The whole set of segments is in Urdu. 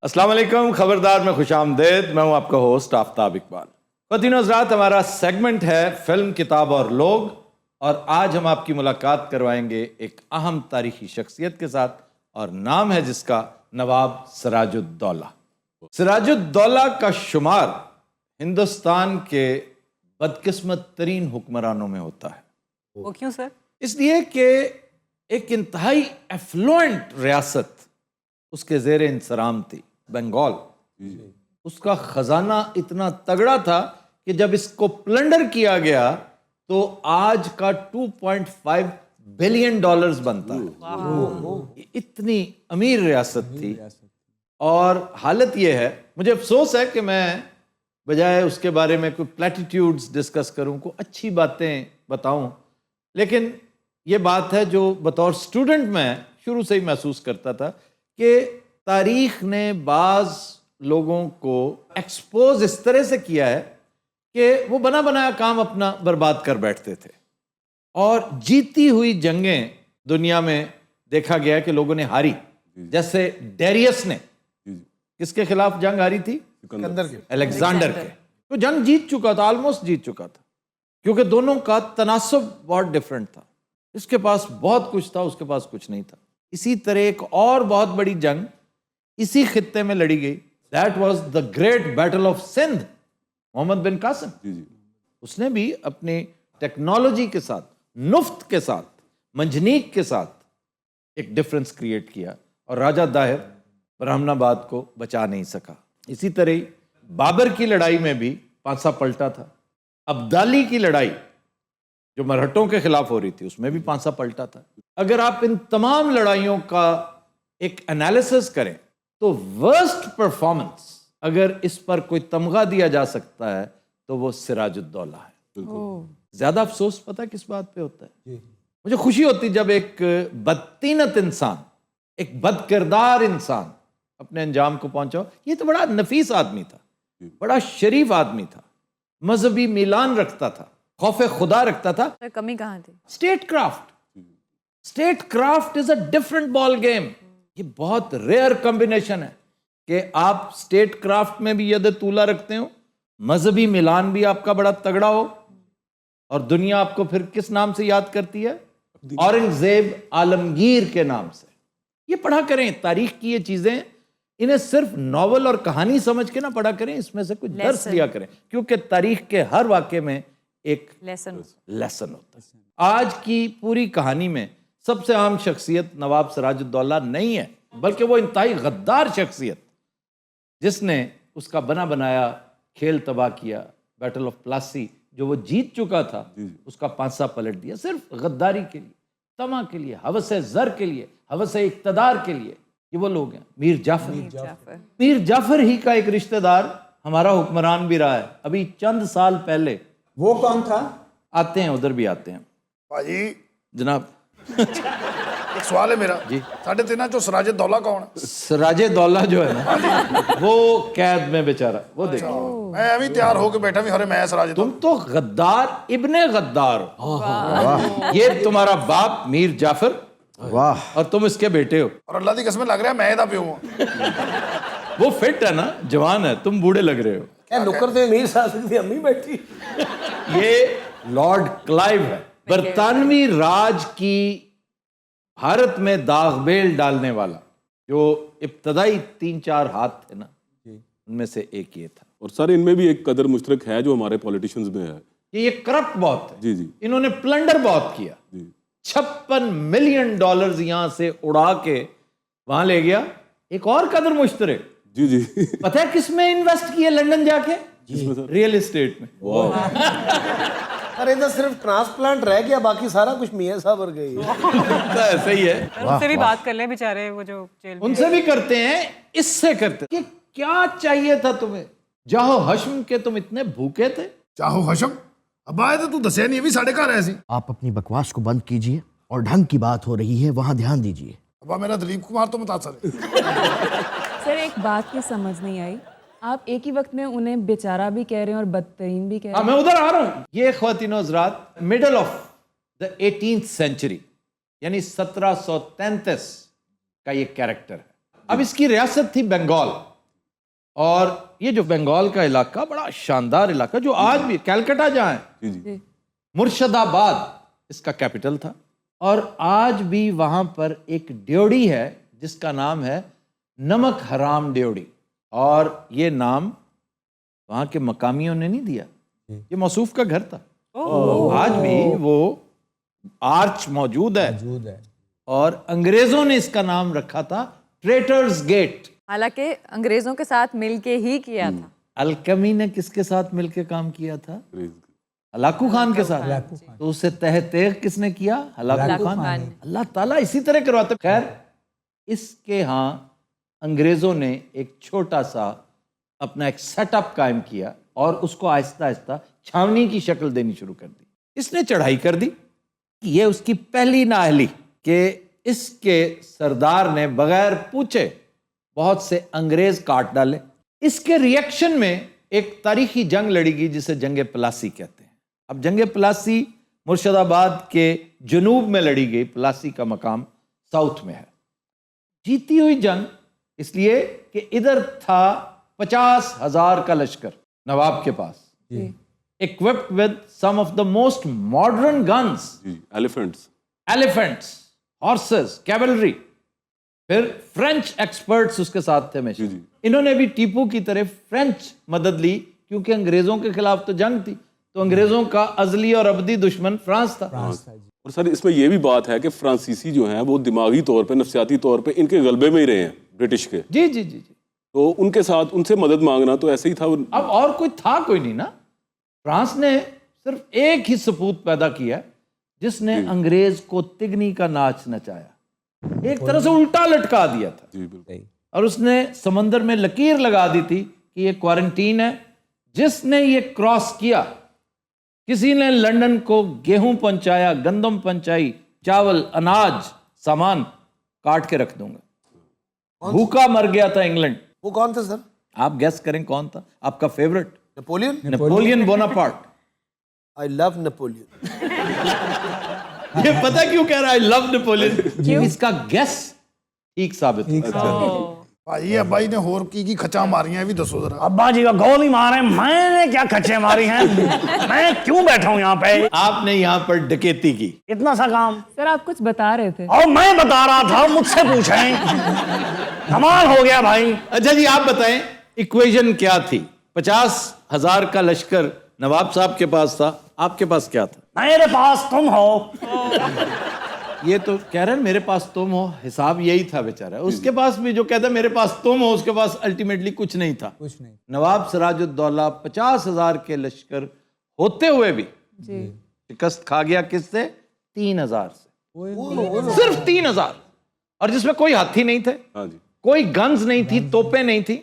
السلام علیکم، خبردار میں خوش آمدید. میں ہوں آپ کا ہوسٹ آفتاب اقبال. خواتین و حضرات، ہمارا سیگمنٹ ہے فلم، کتاب اور لوگ، اور آج ہم آپ کی ملاقات کروائیں گے ایک اہم تاریخی شخصیت کے ساتھ، اور نام ہے جس کا نواب سراج الدولہ. سراج الدولہ کا شمار ہندوستان کے بدقسمت ترین حکمرانوں میں ہوتا ہے. وہ کیوں سر؟ اس لیے کہ ایک انتہائی ایفلوئنٹ ریاست اس کے زیر انصرام تھی، بنگال. اس کا خزانہ اتنا تگڑا تھا کہ جب اس کو پلنڈر کیا گیا تو آج کا 2.5 بلین ڈالرز بنتا ہے. اتنی امیر ریاست تھی. اور حالت یہ ہے، مجھے افسوس ہے کہ میں بجائے اس کے بارے میں کوئی پلیٹیٹیوڈز ڈسکس کروں، کوئی اچھی باتیں بتاؤں، لیکن یہ بات ہے جو بطور اسٹوڈنٹ میں شروع سے ہی محسوس کرتا تھا کہ تاریخ نے بعض لوگوں کو ایکسپوز اس طرح سے کیا ہے کہ وہ بنا بنایا کام اپنا برباد کر بیٹھتے تھے. اور جیتی ہوئی جنگیں دنیا میں دیکھا گیا کہ لوگوں نے ہاری. جیسے ڈیریس نے کس کے خلاف جنگ ہاری تھی؟ الیگزینڈر کے. تو جنگ جیت چکا تھا، آلموسٹ جیت چکا تھا، کیونکہ دونوں کا تناسب بہت ڈیفرنٹ تھا. اس کے پاس بہت کچھ تھا، اس کے پاس کچھ نہیں تھا. اسی طرح ایک اور بہت بڑی جنگ اسی خطے میں لڑی گئی. That was the great battle of Sindh. Muhammad bin Qasim, اس نے بھی اپنی ٹیکنالوجی کے ساتھ، نفت کے ساتھ، منجنیق کے ساتھ ایک ڈفرنس کریٹ کیا، اور راجہ داہر برہمن آباد کو بچا نہیں سکا. اسی طرح بابر کی لڑائی میں بھی پانسا پلٹا تھا. ابدالی کی لڑائی جو مرہٹوں کے خلاف ہو رہی تھی، اس میں بھی پانسا پلٹا تھا. اگر آپ ان تمام لڑائیوں کا ایک انالیسس کریں تو ورسٹ پرفارمنس اگر اس پر کوئی تمغہ دیا جا سکتا ہے تو وہ سراج الدولہ ہے. زیادہ افسوس پتہ کس بات پہ ہوتا ہے؟ مجھے خوشی ہوتی جب ایک بدطینت انسان، ایک بد کردار انسان اپنے انجام کو پہنچا. یہ تو بڑا نفیس آدمی تھا، بڑا شریف آدمی تھا، مذہبی میلان رکھتا تھا، خوف خدا رکھتا تھا. کمی کہاں تھی؟ State craft. State craft is a different ball game. یہ بہت ریئر کمبینیشن ہے کہ آپ اسٹیٹ کرافٹ میں بھی ید طولہ رکھتے ہو، مذہبی میلان بھی آپ کا بڑا تگڑا ہو، اور دنیا آپ کو پھر کس نام سے یاد کرتی ہے؟ اورنگزیب عالمگیر کے نام سے. یہ پڑھا کریں تاریخ کی یہ چیزیں، انہیں صرف ناول اور کہانی سمجھ کے نہ پڑھا کریں، اس میں سے کچھ درس لیا کریں، کیونکہ تاریخ کے ہر واقعے میں ایک لیسن ہوتا ہے. آج کی پوری کہانی میں سب سے عام شخصیت نواب سراج الدولہ نہیں ہے، بلکہ وہ انتہائی غدار شخصیت جس نے اس کا بنا بنایا کھیل تباہ کیا. بیٹل آف پلاسی جو وہ جیت چکا تھا، اس کا پانسا پلٹ دیا، صرف غداری کے لیے، طمع کے لیے، ہوس زر کے لیے، ہوس اقتدار کے لیے. یہ وہ لوگ ہیں. میر جعفر ہی کا ایک رشتہ دار ہمارا حکمران بھی رہا ہے ابھی چند سال پہلے. وہ کون تھا؟ آتے ہیں، ادھر بھی آتے ہیں. ਭਾਜੀ جناب ਇੱਕ ਸਵਾਲ ਹੈ ਮੇਰਾ ਜੀ. ਸਾਡੇ ਤਿੰਨਾਂ ਚੋਂ ਸਰਾਜ ਦੌਲਾ ਕੌਣ ਹੈ? سراج دولہ جو ہے نا وہ قید میں بیچارہ، وہ دیکھیں. ਮੈਂ ਐਵੇਂ ਹੀ ਤਿਆਰ ਹੋ ਕੇ ਬੈਠਾ ਵੀ ਹਰੇ ਮੈਂ ਸਰਾਜ تم تو غدار ابن غدار ہو. یہ تمہارا باپ میر جعفر، واہ، اور تم اس کے بیٹے ہو. ਔਰ ਅੱਲਾ ਦੀ ਕਸਮ ਲੱਗ ਰਿਹਾ ਮੈਂ ਇਹਦਾ ਪਿਓ ਹਾਂ. وہ فٹ ہے نا، جوان ہے، تم بوڑھے لگ رہے ہو. نکر سے امیر صاحب کی امی بیٹھی. یہ لارڈ کلائیو ہے، برطانوی راج کی بھارت میں داغ بیل ڈالنے والا، جو ابتدائی 3-4 ہاتھ تھے نا، ان میں سے ایک یہ تھا. اور سر ان میں بھی ایک قدر مشترک ہے جو ہمارے پولیٹیشنز میں ہے. یہ کرپٹ بہت ہے. جی انہوں نے پلنڈر بہت کیا. 56 ملین ڈالرز یہاں سے اڑا کے وہاں لے گیا. ایک اور قدر مشترک جی پتہ ہے کس میں انویسٹ کیا؟ لنڈن جا کے ریئل اسٹیٹ میں. ارے ادھر صرف ٹرانسپلانٹ رہ گیا، باقی سارا کچھ میاں صاحب اور گئی. ایسا ہی ہے. ان سے بھی بات کر لیں بیچارے وہ جو جیل میں. ان سے بھی کرتے ہیں، اس سے کرتے کہ کیا چاہیے تھا تمہیں؟ جاہو حشم کے تم اتنے بھوکے تھے. ਚਾਹੋ ਹਸ਼ਮ ਅੱਬਾ ਇਹ ਤਾਂ ਤੂੰ ਦੱਸਿਆ ਨਹੀਂ, ਇਹ ਵੀ ਸਾਡੇ ਘਰ ਆਇਆ ਸੀ. آپ اپنی بکواس کو بند کیجئے اور ڈھنگ کی بات ہو رہی ہے وہاں دھیان دیجئے. ਅੱਬਾ ਮੇਰਾ ਦਲੀਪ ਕੁਮਾਰ ਤੋਂ متاثر ہے. سر ایک بات کی سمجھ نہیں آئی، آپ ایک ہی وقت میں انہیں بیچارہ بھی کہہ رہے ہیں اور بدترین بھی کہہ رہے ہیں. میں ادھر آ رہا ہوں. یہ خواتین و حضرات middle of the 18th century, یعنی 1733 کا یہ کیریکٹر ہے. اب اس کی ریاست تھی بنگال. اور یہ جو بنگال کا علاقہ بڑا شاندار علاقہ جو آج بھی کلکتہ جہاں ہے جی جی مرشد آباد اس کا کیپٹل تھا اور آج بھی وہاں پر ایک ڈیوڑی ہے جس کا نام ہے نمک حرام ڈیوڑی اور یہ نام وہاں کے مقامیوں نے نہیں دیا یہ موصوف کا گھر تھا آج بھی وہ آرچ موجود ہے اور انگریزوں نے اس کا نام رکھا تھا ٹریٹرز گیٹ حالانکہ انگریزوں کے ساتھ مل کے ہی کیا تھا. الکمی نے کس کے ساتھ مل کے کام کیا تھا ہلاکو خان کے ساتھ تو اسے تہ تیغ کس نے کیا ہلاکو خان اللہ تعالیٰ اسی طرح کرواتے خیر اس کے ہاں انگریزوں نے ایک چھوٹا سا اپنا ایک سیٹ اپ قائم کیا اور اس کو آہستہ آہستہ چھاونی کی شکل دینی شروع کر دی اس نے چڑھائی کر دی یہ اس کی پہلی نااہلی کہ اس کے سردار نے بغیر پوچھے بہت سے انگریز کاٹ ڈالے اس کے ریئیکشن میں ایک تاریخی جنگ لڑی گئی جسے جنگ پلاسی کہتے ہیں اب جنگ پلاسی مرشد آباد کے جنوب میں لڑی گئی پلاسی کا مقام ساؤتھ میں ہے جیتی ہوئی جنگ اس لیے کہ ادھر تھا 50,000 کا لشکر نواب کے پاس equipped with some of the most modern guns جی ایلیفنٹس horses cavalry پھر فرینچ ایکسپرٹس اس کے ساتھ تھے ہمیشہ جی انہوں نے بھی ٹیپو کی طرف فرینچ مدد لی کیونکہ انگریزوں کے خلاف تو جنگ تھی تو انگریزوں کا ازلی اور ابدی دشمن فرانس تھا اور سر اس میں یہ بھی بات ہے کہ فرانسیسی جو ہیں وہ دماغی طور پہ نفسیاتی طور پہ ان کے غلبے میں ہی رہے ہیں برٹش کے جی جی جی جی تو ان کے ساتھ ان سے مدد مانگنا تو ایسے ہی تھا اب اور کوئی تھا کوئی نہیں نا فرانس نے صرف ایک ہی سپوت پیدا کیا جس نے انگریز کو تگنی کا ناچ نچایا ایک طرح سے الٹا لٹکا دیا تھا جی بالکل اور اس نے سمندر میں لکیر لگا دی تھی کہ یہ کوارنٹین ہے جس نے یہ کراس کیا کسی نے لندن کو گیہوں پہنچایا گندم پہنچائی چاول اناج سامان کاٹ کے رکھ دوں گا بھوکا مر گیا تھا انگلینڈ وہ کون تھا سر آپ گیس کریں کون تھا آپ کا فیورٹ نیپولین بوناپارٹ آئی لو نیپولین یہ پتہ کیوں کہہ رہا ہے I love Napoleon اس کا گیس ٹھیک ثابت ہوا بھائی ابائی نے ہور کی کھچا ماری ہیں بھی دسو ذرا ابا جی کا گول ہی مارے میں نے کیا کھچے ماری ہیں میں کیوں بیٹھا ہوں یہاں پہ آپ نے یہاں پر ڈکیتی کی اتنا سا کام سر آپ کچھ بتا رہے تھے اور میں بتا رہا تھا مجھ سے پوچھیں کمال ہو گیا بھائی اچھا جی آپ بتائیں ایکویژن کیا تھی 50,000 کا لشکر نواب صاحب کے پاس تھا آپ کے پاس کیا تھا میرے پاس تم ہو یہ تو کہہ رہے ہیں میرے پاس تم ہو حساب یہی تھا بیچارہ اس کے پاس بھی جو کہتا ہے میرے پاس تم ہو اس کے پاس الٹیمیٹلی کچھ نہیں تھا نواب سراج الدولہ 50,000 کے لشکر ہوتے ہوئے بھی شکست کھا گیا کس سے 3,000 سے صرف 3,000 اور جس میں کوئی ہاتھی نہیں تھے ہاں جی کوئی گنز نہیں تھی توپیں نہیں تھی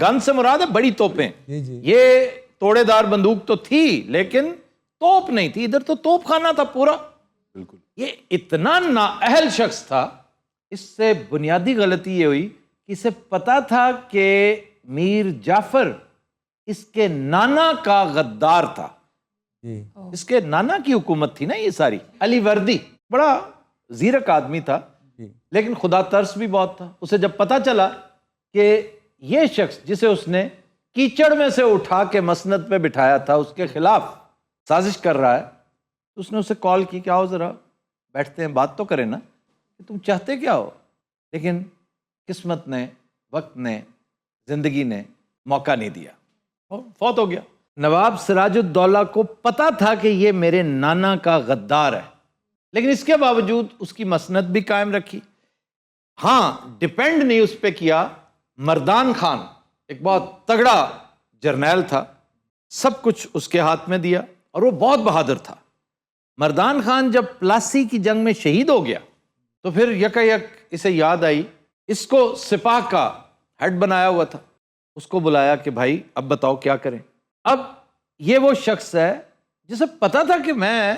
گن سے مراد ہے بڑی توپیں یہ توڑے دار بندوق تو تھی لیکن توپ نہیں تھی ادھر تو توپ خانہ تھا پورا بالکل یہ اتنا نااہل شخص تھا اس سے بنیادی غلطی یہ ہوئی کہ اسے پتا تھا کہ میر جعفر اس کے نانا کا غدار تھا اس کے نانا کی حکومت تھی نا یہ ساری علی وردی بڑا زیرک آدمی تھا لیکن خدا ترس بھی بہت تھا اسے جب پتا چلا کہ یہ شخص جسے اس نے کیچڑ میں سے اٹھا کے مسند پہ بٹھایا تھا اس کے خلاف سازش کر رہا ہے تو اس نے اسے کال کی کہ آؤ ذرا بیٹھتے ہیں بات تو کریں نا کہ تم چاہتے کیا ہو لیکن قسمت نے وقت نے زندگی نے موقع نہیں دیا اور فوت ہو گیا نواب سراج الدولہ کو پتا تھا کہ یہ میرے نانا کا غدار ہے لیکن اس کے باوجود اس کی مسند بھی قائم رکھی ہاں ڈیپینڈ نہیں اس پہ کیا مردان خان ایک بہت تگڑا جرنیل تھا سب کچھ اس کے ہاتھ میں دیا اور وہ بہت بہادر تھا مردان خان جب پلاسی کی جنگ میں شہید ہو گیا تو پھر یکا یک اسے یاد آئی اس کو سپاہ کا ہیڈ بنایا ہوا تھا اس کو بلایا کہ بھائی اب بتاؤ کیا کریں اب یہ وہ شخص ہے جسے پتا تھا کہ میں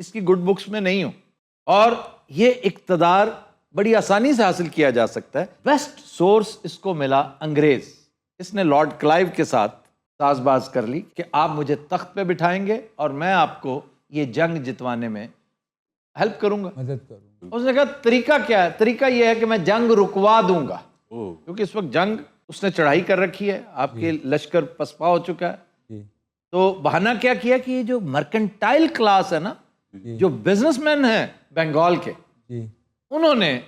اس کی گڈ بکس میں نہیں ہوں اور یہ اقتدار بڑی آسانی سے حاصل کیا جا سکتا ہے بیسٹ سورس اس کو ملا انگریز اس نے لارڈ کلائیو کے ساتھ ساز باز کر لی کہ آپ مجھے تخت پہ بٹھائیں گے اور میں آپ کو یہ جنگ جتوانے میں ہیلپ کروں گا اس نے کہا طریقہ کیا ہے طریقہ یہ ہے کہ میں جنگ رکوا دوں گا کیونکہ اس وقت جنگ اس نے چڑھائی کر رکھی ہے, آپ کے لشکر پسپا ہو چکا ہے, تو بہانہ کیا کیا کہ یہ جو مرکنٹائل کلاس ہے نا, جو بزنس مین ہیں بنگال کے, انہوں نے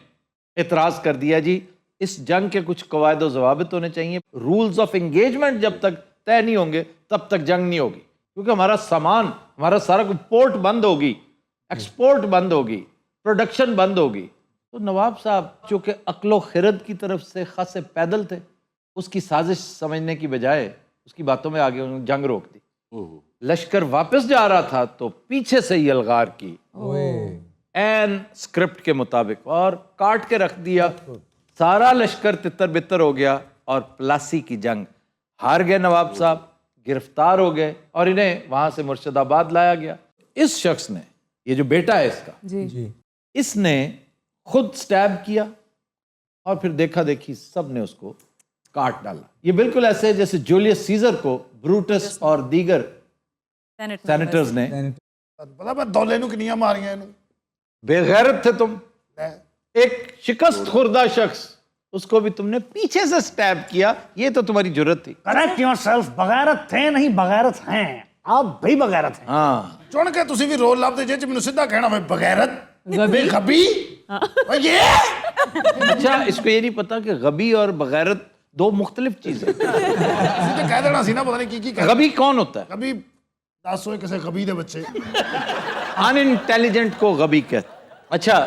اعتراض کر دیا جی اس جنگ کے کچھ قواعد و ضوابط ہونے چاہیے, رولز آف انگیجمنٹ جب تک طے نہیں ہوں گے تب تک جنگ نہیں ہوگی, کیونکہ ہمارا سامان, ہمارا سارا پورٹ بند ہوگی, ایکسپورٹ بند ہوگی, پروڈکشن بند ہوگی. تو نواب صاحب چونکہ عقل و خرد کی طرف سے خاصے پیدل تھے, اس کی سازش سمجھنے کی بجائے اس کی باتوں میں آگے انہوں نے جنگ روک دی. لشکر واپس جا رہا تھا تو پیچھے سے ہی الغار کی این اسکرپٹ کے مطابق اور کاٹ کے رکھ دیا. سارا لشکر تتر بتر ہو گیا اور پلاسی کی جنگ ہار گئے. نواب صاحب گرفتار ہو گئے اور انہیں وہاں سے مرشد آباد لایا گیا. اس شخص نے, یہ جو بیٹا ہے اس کا, اس نے خود سٹیب کیا اور پھر دیکھا دیکھی سب نے اس کو کاٹ ڈالا. یہ بالکل ایسے جیسے جولیس سیزر کو بروٹس اور دیگر سینیٹرز نے, پتا میں دولے نو کنیاں ماریاں اینو. بے غیرت تھے تم, ایک شکست خوردہ شخص, اس کو بھی تم نے پیچھے سے سٹیب کیا, یہ تو تمہاری جرت تھی. کریکٹ یور سیلف, بغیرت تھے نہیں بغیرت ہیں, آپ بھی بغیرت ہیں. ہاں چن کے تسی بھی رول لب دے جے مینوں سیدھا کہنا میں بغیرت بے غبی یہ اچھا, اس کو یہ نہیں پتا کہ غبی اور بغیرت دو مختلف چیزیں. تے کہہ دینا سی نا, پتہ نہیں کی کہہ غبی کون ہوتا ہے؟ غبی دس ہوئے کسے غبی دے بچے. ان انٹیلیجنٹ کو غبی کہتے. اچھا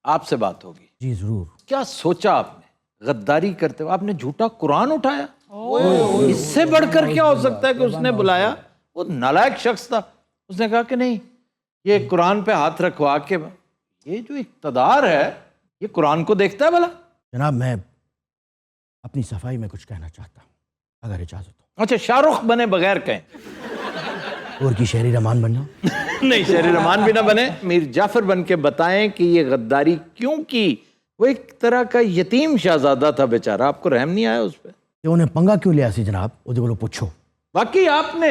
آپ سے بات ہوگی. جی ضرور. کیا سوچا آپ نے غداری کرتے ہوئے؟ آپ نے جھوٹا قرآن اٹھایا, اس سے بڑھ کر کیا ہو سکتا ہے کہ اس نے بلایا, وہ نالائق شخص تھا, اس نے کہا کہ نہیں یہ قرآن پہ ہاتھ رکھوا کے, یہ جو اقتدار ہے یہ قرآن کو دیکھتا ہے بھلا. جناب میں اپنی صفائی میں کچھ کہنا چاہتا ہوں اگر اجازت ہو. اچھا شاہ رخ بنے بغیر کہیں, اور کی شہری رحمان بن جاؤ. نہیں شہری رحمان بھی نہ بنے, میر جعفر بن کے بتائیں کہ یہ غداری کیوں کی. وہ ایک طرح کا یتیم شہزادہ تھا بیچارہ, آپ کو رحم نہیں آیا اس پہ؟ کہ انہیں پنگا کیوں لیا سی جناب, وہ کو پوچھو. باقی آپ نے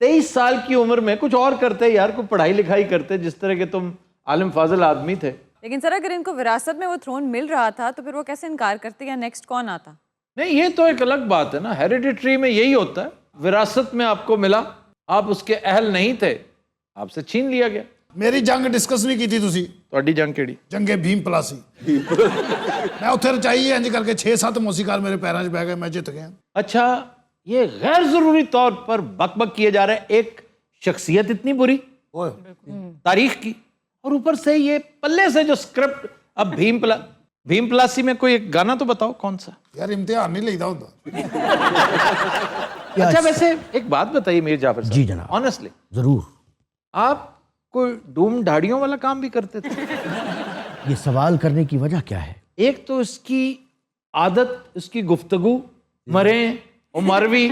23 سال کی عمر میں کچھ اور کرتے یار, کوئی پڑھائی لکھائی کرتے, جس طرح کہ تم عالم فاضل آدمی تھے. لیکن سر اگر ان کو وراثت میں وہ تھرون مل رہا تھا تو پھر وہ کیسے انکار کرتے, یا نیکسٹ کون آتا؟ نہیں یہ تو ایک الگ بات ہے نا, ہیریڈیٹری میں یہی ہوتا ہے, وراثت میں آپ کو ملا, آپ اس کے اہل نہیں تھے, آپ سے چھین لیا گیا. میری جنگ ڈسکس نہیں کی تھی تسی, تہاڈی جنگ کیڑی؟ جنگے بھیم پلاسی. میں اتھے رچائی انج کر کے 6-7 موسیقار میرے پیراں 'چ بہ گئے, میں جت گیا. اچھا یہ غیر ضروری طور پر بک بک کیے جا رہے ہیں, ایک شخصیت اتنی بری تاریخ کی, اور اوپر سے یہ پلے سے جو سکرپٹ. اب بھیم پلاسی میں کوئی ایک گانا تو بتاؤ کون سا. یار امتحان نہیں لیدا ہوندا. اچھا ویسے ایک بات بتائیے میر جعفر صاحب. جی جناب. آنیسٹلی ضرور. آپ کوئی ڈوم ڈھاڑیوں والا کام بھی کرتے تھے؟ یہ سوال کرنے کی وجہ کیا ہے؟ ایک تو اس کی عادت, اس کی گفتگو مریں اور مروی,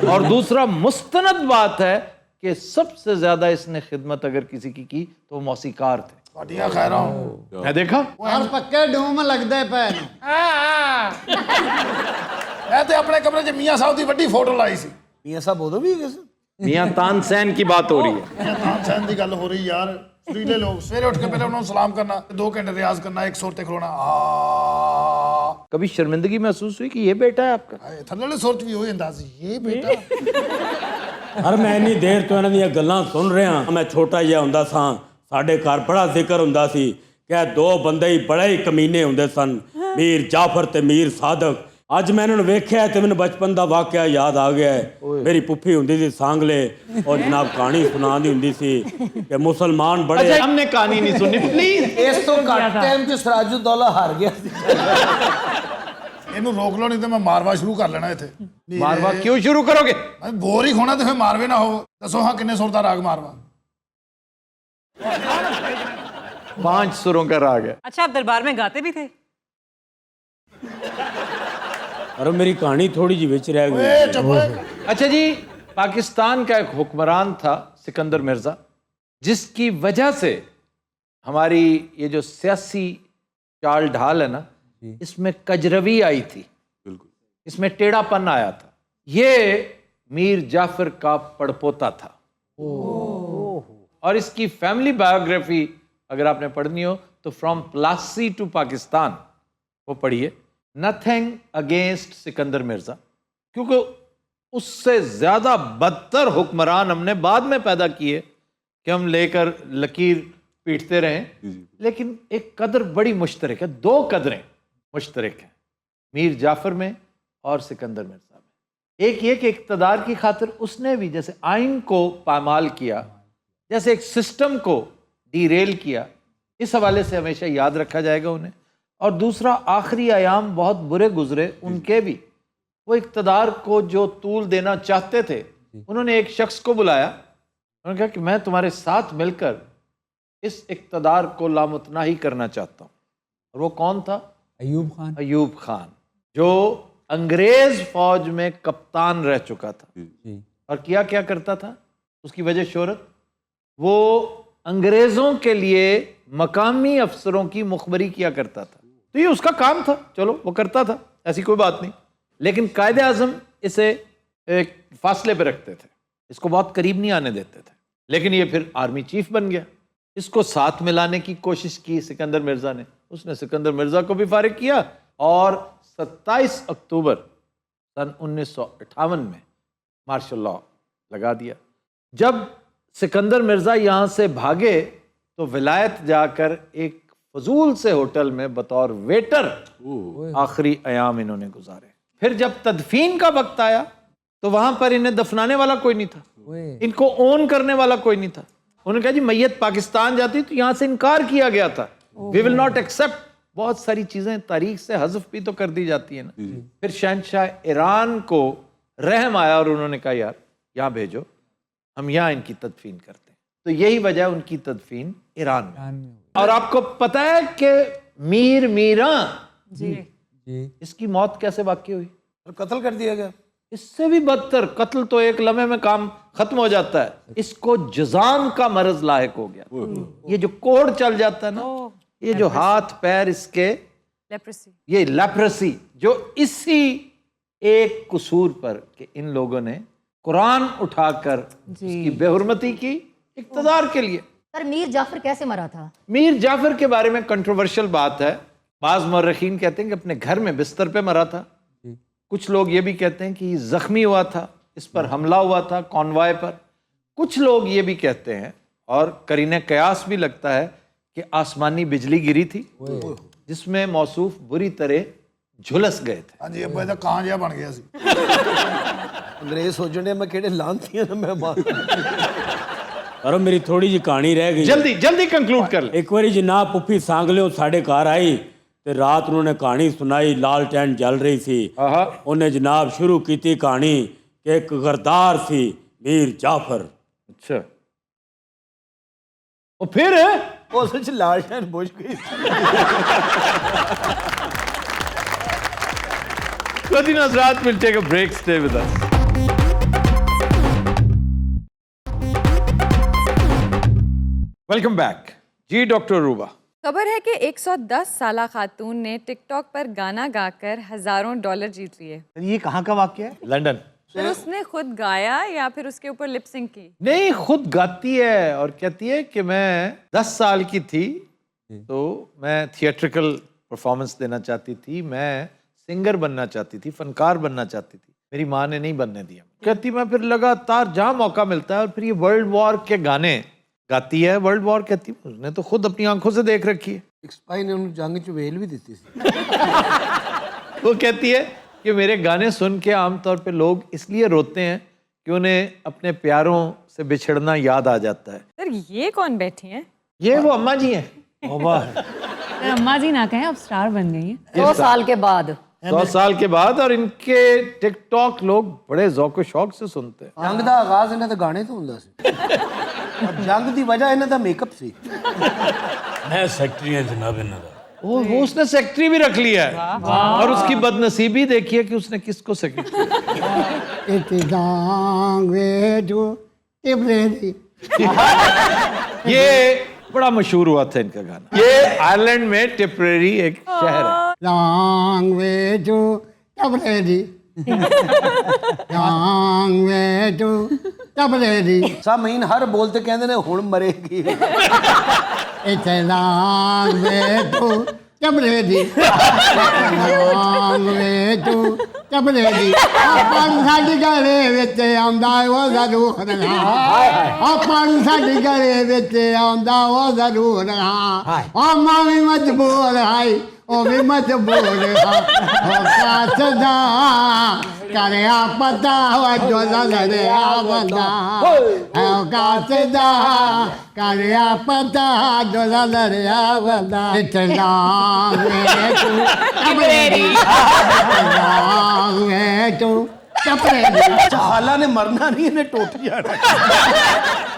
اور دوسرا مستند بات ہے کہ سب سے زیادہ اس نے خدمت اگر کسی کی تو وہ موسیقار تھے. تہاڈیاں خیراں. میں دیکھا ہر پکے ڈوم لگدے پے. میں تے اپنے کمرے 'چ میاں صاحب دی وڈی فوٹو لائی سی. میاں صاحب ادو بھی کس میاں تانسین کی بات ہو رہی ہے. تانسین دی گل ہو رہی یار. سریلے لوگ سویرے اٹھ کے پہلے انہوں نے سلام کرنا, 2 گھنٹے ریاض کرنا, ایک سر تے کھلونا. کبھی شرمندگی محسوس ہوئی کہ یہ بیٹا ہے آپ کا؟ تھلے والے سر 'چ بھی ہوئی انداز, یہ بیٹا. ہر میں انی دیر تو انہاں دیاں گلاں سن رہا. میں چھوٹا جہا ہوندا ساں, ساڈے گھر بڑا ذکر ہوندا سی کہ 2 بندے ہی بڑے ہی کمینے ہوندے سن, میر جعفر تے میر صادق. اج میں انہوں نے ویکھیا تے مینوں بچپن دا واقعہ یاد آ گیا ہے. میری پھپھی ہوندی سی سانگلے, اور جناب کہانی سنا دی ہوندی سی کہ مسلمان بڑے. اچھا ہم نے کہانی نہیں سنی پلیز. اس تو گھٹ ٹائم 'ਚ سراج الدولہ ہار گیا. اینوں روک لو نہیں تے میں ماروا شروع کر لینا ایتھے. ماروا کیوں شروع کرو گے؟ بور ہی کھونا تے پھر ماروے نہ ہو. دسو ہاں کنے سر دا راگ ماروا؟ 5 سروں کا راگ ہے. اچھا آپ دربار میں گاتے بھی تھے؟ اور میری کہانی تھوڑی جی وچ رہ گئی. اچھا جی, پاکستان کا ایک حکمران تھا سکندر مرزا, جس کی وجہ سے ہماری یہ جو سیاسی چال ڈھال ہے نا, اس میں کجروی آئی تھی, اس میں ٹیڑھا پن آیا تھا. یہ میر جعفر کا پڑپوتا تھا, اور اس کی فیملی بایوگرافی اگر آپ نے پڑھنی ہو تو فرام پلاسی ٹو پاکستان وہ پڑھیے. نتھنگ اگینسٹ سکندر مرزا، کیونکہ اس سے زیادہ بدتر حکمران ہم نے بعد میں پیدا کیے کہ ہم لے کر لکیر پیٹتے رہیں، لیکن ایک قدر بڑی مشترک ہے، 2 قدریں مشترک ہیں میر جعفر میں اور سکندر مرزا میں۔ ایک یہ کہ اقتدار کی خاطر اس نے بھی جیسے آئین کو پامال کیا، جیسے ایک سسٹم کو ڈی ریل کیا، اس حوالے سے ہمیشہ یاد رکھا جائے گا انہیں۔ اور دوسرا، آخری ایام بہت برے گزرے ان کے بھی، وہ اقتدار کو جو طول دینا چاہتے تھے، انہوں نے ایک شخص کو بلایا، انہوں نے کہا کہ میں تمہارے ساتھ مل کر اس اقتدار کو لامتناہی کرنا چاہتا ہوں۔ اور وہ کون تھا؟ ایوب خان، جو انگریز فوج میں کپتان رہ چکا تھا۔ اور کیا کرتا تھا؟ اس کی وجہ شہرت، وہ انگریزوں کے لیے مقامی افسروں کی مخبری کیا کرتا تھا، تو یہ اس کا کام تھا، چلو وہ کرتا تھا، ایسی کوئی بات نہیں۔ لیکن قائد اعظم اسے ایک فاصلے پہ رکھتے تھے، اس کو بہت قریب نہیں آنے دیتے تھے، لیکن یہ پھر آرمی چیف بن گیا۔ اس کو ساتھ ملانے کی کوشش کی سکندر مرزا نے، اس نے سکندر مرزا کو بھی فارغ کیا، اور 27 اکتوبر سن 1958 میں مارشل لاء لگا دیا۔ جب سکندر مرزا یہاں سے بھاگے تو ولایت جا کر ایک فضول سے ہوٹل میں بطور ویٹر آخری ایام انہوں نے گزارے۔ پھر جب تدفین کا وقت آیا تو وہاں پر انہیں دفنانے والا کوئی نہیں تھا، ان کو اون کرنے والا کوئی نہیں تھا۔ انہوں نے کہا جی میت پاکستان جاتی تو یہاں سے انکار کیا گیا تھا، وی ول ناٹ ایکسیپٹ۔ بہت ساری چیزیں تاریخ سے حذف بھی تو کر دی جاتی ہیں نا۔ پھر شہنشاہ ایران کو رحم آیا اور انہوں نے کہا یار یہاں بھیجو، ہم یہاں ان کی تدفین کرتے ہیں۔ تو یہی وجہ ان کی تدفین ایران میں۔ اور آپ کو پتہ ہے کہ میر میراں اس کی موت کیسے واقع ہوئی؟ قتل کر دیا گیا۔ اس سے بھی بدتر، قتل تو ایک لمحے میں کام ختم ہو جاتا ہے، اس کو جذام کا مرض لاحق ہو گیا۔ یہ جو کوڑ چل جاتا ہے نا، یہ جو ہاتھ پیر اس کے، یہ لیپرسی، جو اسی ایک قصور پر کہ ان لوگوں نے قرآن اٹھا کر اس کی بے حرمتی کی اقتدار کے لیے۔ سر میر جعفر کیسے مرا تھا؟ میر جعفر کے بارے میں کنٹروورشل بات ہے، بعض مورخین کہتے ہیں کہ اپنے گھر میں بستر پہ مرا تھا، کچھ لوگ یہ بھی کہتے ہیں کہ یہ زخمی ہوا تھا، اس پر حملہ ہوا تھا کانوائے پر، کچھ لوگ یہ بھی کہتے ہیں اور قرینہ قیاس بھی لگتا ہے کہ آسمانی بجلی گری تھی جس میں موصوف بری طرح جھلس گئے تھے۔ ہاں جی، ابا دا کان جہا بن گیا سی۔ انگریز سوچنے میں کہڑے لانتی ہیں میں مار۔ اور میری تھوڑی جی کہانی رہ گئی، جلدی کنکلوڈ کر لیں۔ ایک باری جناب پپھی سانگلیوں ساڑھے گھر آئی تے رات انہوں نے کہانی سنائی، لالٹین جل رہی سی، انہیں جناب شروع کی تھی کہانی کہ ایک غردار سی میر جعفر۔ اچھا، اور پھر وہ سچ لالٹین بجھ گئی۔ Ladies and Hazrat, we'll take a break. Stay with us. Welcome back. جی ڈاکٹر روبا، خبر ہے کہ 110 سالہ خاتون نے ٹک ٹاک پر گانا گا کر ہزاروں ڈالر جیت لیے۔ یہ کہاں کا واقعہ ہے؟ لندن۔ پھر اس نے خود گایا یا پھر اس کے اوپر لپ سنک کی؟ نہیں، خود گاتی ہے اور کہتی ہے کہ میں 10 سال کی تھی تو میں تھیٹریکل پرفارمنس دینا چاہتی تھی، میں سنگر بننا چاہتی تھی، فنکار بننا چاہتی تھی، میری ماں نے نہیں بننے دیا۔ کہتی میں پھر لگاتار جہاں موقع ملتا ہے، اور پھر یہ ورلڈ وار کے گانے گاتی ہے۔ ورلڈ وار کہتی ہے، اس نے تو خود اپنی آنکھوں سے دیکھ رکھی ہے۔ ایک سپاہی نے انہوں جنگ چ ویل بھی دیتی سی۔ وہ کہتی ہے کہ میرے گانے سن کے عام طور پہ لوگ اس لیے روتے ہیں کہ انہیں اپنے پیاروں سے بچھڑنا یاد آ جاتا ہے۔ سر یہ کون بیٹھی ہیں؟ یہ وہ اماں جی ہیں۔ اماں جی نہ کہیں، اب سٹار بن گئی ہیں 2 سال کے بعد۔ 100 سال کے بعد، اور ان کے ٹک ٹاک لوگ بڑے ذوق و شوق سے سنتے ہیں۔ جنگ دا آغاز انہاں دے گانے تو ہوندا سی، اور جنگ دی وجہ انہاں دا میک اپ سی۔ میں سیکٹری ہیں جناب انہاں دا۔ وہ اس نے سیکٹری بھی رکھ لیا ہے، اور اس کی بد نصیبی دیکھیے کہ اس نے کس کو سیکٹری۔ یہ بڑا مشہور ہوا تھا ان کا گانا۔ یہ آئرلینڈ میں ٹپریری ایک شہر ہے۔ Long way to Tabredi. Long way to Tabredi. سامعین ہر بولتے کہندے نے ہن مرے گی۔ It's a long way to Tabredi. Long ਚਪਲੇ ਦੀ ਆਪਾਂ ਨੂੰ ਸਾਡੀ ਗਲੇ ਵਿੱਚ ਆਉਂਦਾ ਉਹ ਜ਼ਰੂਰ ਹਾਂ ਆਪਾਂ ਨੂੰ ਸਾਡੀ ਗਲੇ ਵਿੱਚ ਆਉਂਦਾ ਉਹ ਜ਼ਰੂਰ ਹਾਂ ਉਹ ਮਾਂ ਵੀ ਮਜਬੂਰ ਹੈ ਉਹ ਵੀ ਮਜਬੂਰ ਹਾਂ ਉਹ ਕਾਸਦਾ ਕਰਿਆ ਪਤਾ ਉਹ ਜੋ ਲੜਿਆ ਬੰਦਾ ਉਹ ਕਾਸਦਾ ਕਰਿਆ ਪਤਾ ਜੋ ਲੜਿਆ ਬੰਦਾ ਇਤਨਾ ਵੇ ਤੂੰ ਕਬਰੇਰੀ ਵੇ ਤੂੰ ਕਬਰੇਰੀ ਹਾਲਾ ਨੇ ਮਰਨਾ ਨਹੀਂ ਇਹਨੇ ਟੁੱਟ ਜਾਣਾ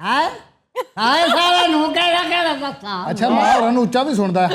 ਹੈ ਆਏ ਸਾਰਾ ਨੂੰ ਕਹਿਣਾ ਪਤਾ ਅੱਛਾ ਮਾਂ ਹੋਰਾਂ ਨੂੰ ਉੱਚਾ ਵੀ ਸੁਣਦਾ ਹੈ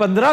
15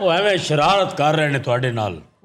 ਉਹ ਐਵੇਂ ਸ਼ਰਾਰਤ ਕਰ ਰਹੇ ਨੇ ਤੁਹਾਡੇ ਨਾਲ।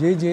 ਜੀ ਜੀ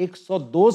102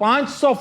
500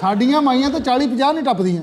ਸਾਡੀਆਂ ਮਾਈਆਂ ਤਾਂ 40 50 ਨਹੀਂ ਟੱਪਦੀਆਂ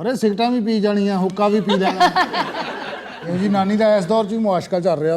ਅਰੇ ਸਿਗਰਟਾਂ ਵੀ ਪੀ ਜਾਣੀਆਂ ਹੁੱਕਾ ਵੀ ਪੀ ਲੈਣਾ ਇਹ ਜੀ ਨਾਨੀ ਦਾ ਇਸ ਦੌਰ 'ਚ ਵੀ ਮੁਆਸ਼ਕਾ ਚੱਲ ਰਿਹਾ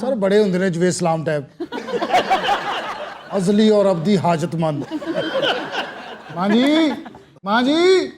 ਸਰ ਬੜੇ ਹੁੰਦੇ ਨੇ ਜਵੇਦ ਸਲਾਮ ਟੈਪ ਅਜ਼ਲੀ ਔਰ ਅਬਦੀ ਹਾਜਤਮੰਦ ਮਾਂ ਜੀ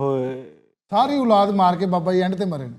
ਹੋਏ ਸਾਰੀ ਔਲਾਦ ਮਾਰ ਕੇ ਬਾਬਾ ਜੀ ਐਂਡ ਤੇ ਮਰੇ ਨੇ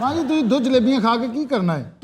ਮਾਂ ਜੀ ਤੁਸੀਂ ਦੋ ਜਲੇਬੀਆਂ ਖਾ ਕੇ ਕੀ ਕਰਨਾ ਹੈ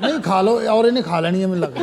ਨਹੀਂ ਖਾ ਲਓ ਔਰ ਇਹਨੇ ਖਾ ਲੈਣੀ ਹੈ ਮੈਨੂੰ ਲੱਗਦਾ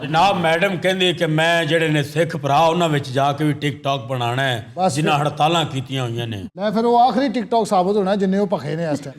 ਜਨਾਬ ਮੈਡਮ ਕਹਿੰਦੀ ਕਿ ਮੈਂ ਜਿਹੜੇ ਨੇ ਸਿੱਖ ਭਰਾ ਉਹਨਾਂ ਵਿੱਚ ਜਾ ਕੇ ਵੀ ਟਿਕਟੌਕ ਬਣਾਉਣਾ ਹੈ ਬਸ ਜਿਨ੍ਹਾਂ ਹੜਤਾਲਾਂ ਕੀਤੀਆਂ ਹੋਈਆਂ ਨੇ। ਲੈ ਫਿਰ ਉਹ ਆਖਰੀ ਟਿਕਟੌਕ ਸਾਬਤ ਹੋਣਾ ਜਿੰਨੇ ਉਹ ਭਖੇ ਨੇ ਇਸ ਟਾਈਮ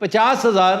50,000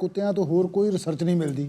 ਕੁੱਤਿਆਂ ਤੋਂ ਹੋਰ ਕੋਈ ਰਿਸਰਚ ਨਹੀਂ ਮਿਲਦੀ।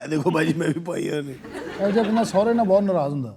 ਇਹ ਦੇਖੋ ਬਾਜੀ ਮੈਂ ਵੀ ਪਾਈ ਆ ਨੇ, ਇਹੋ ਜਿਹਾ ਬੰਦਾ ਸਹੁਰੇ ਨਾਲ ਬਹੁਤ ਨਾਰਾਜ਼ ਹੁੰਦਾ।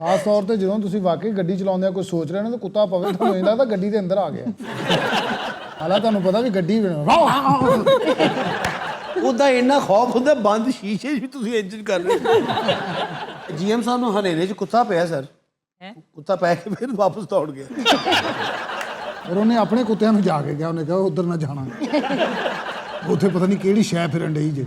ਖਾਸ ਤੌਰ ਤੇ ਜਦੋਂ ਤੁਸੀਂ ਵਾਕਈ ਗੱਡੀ ਚਲਾਉਂਦੇ ਆ ਕੋਈ ਸੋਚ ਰਿਹਾ ਨਾ ਤਾਂ ਕੁੱਤਾ ਪਵੇ, ਤੁਹਾਨੂੰ ਇੰਦਾ ਤਾਂ ਗੱਡੀ ਦੇ ਅੰਦਰ ਆ ਗਿਆ। ਹਾਲਾਂ ਤੁਹਾਨੂੰ ਪਤਾ ਵੀ ਗੱਡੀ ਉਹਦਾ ਇੰਨਾ ਖੌਫ ਹੁੰਦਾ, ਬੰਦ ਸ਼ੀਸ਼ੇ 'ਚ ਵੀ ਤੁਸੀਂ ਇੰਜਨ ਕਰ ਰਹੇ ਹੋ। ਜੀਐਮ ਸਾਹਿਬ ਨੂੰ ਹਨੇਰੇ 'ਚ ਕੁੱਤਾ ਪਿਆ ਸਰ, ਕੁੱਤਾ ਪੈ ਕੇ ਫਿਰ ਵਾਪਸ ਦੌੜ ਗਿਆ। ਫਿਰ ਉਹਨੇ ਆਪਣੇ ਕੁੱਤਿਆਂ ਨੂੰ ਜਾ ਕੇ ਕਿਹਾ, ਉਹਨੇ ਕਿਹਾ ਉਧਰ ਨਾ ਜਾਣਾ, ਉੱਥੇ ਪਤਾ ਨਹੀਂ ਕਿਹੜੀ ਸ਼ੈ ਫਿਰਨ ਡਈ ਜੇ।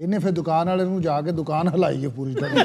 ਇਹਨੇ ਫਿਰ ਦੁਕਾਨ ਵਾਲੇ ਨੂੰ ਜਾ ਕੇ ਦੁਕਾਨ ਹਿਲਾਈ ਹੈ ਪੂਰੀ ਤਰ੍ਹਾਂ।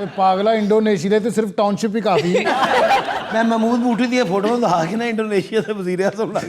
ਇਹ ਪਾਗਲਾ ਇੰਡੋਨੇਸ਼ੀਆ ਤੇ ਸਿਰਫ ਟਾਊਨਸ਼ਿਪ ਹੀ ਕਾਫੀ ਹੈ। ਮੈਂ ਮਹਿਮੂਦ ਬੂਟੀ ਦੀਆਂ ਫੋਟੋਆਂ ਦਿਖਾ ਕੇ ਨਾ ਇੰਡੋਨੇਸ਼ੀਆ ਦੇ ਵਜ਼ੀਰ ਆਜ਼ਮ ਲੱਗ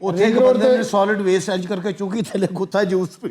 ਉੱਥੇ ਇੱਕ ਬੰਦੇ ਨੇ ਸੋਲਿਡ ਵੇਸਟ ਇੰਜ ਕਰਕੇ ਚੁੱਕੀ ਥੱਲੇ ਕੁੱਤਾ ਜੂਸ ਪੀ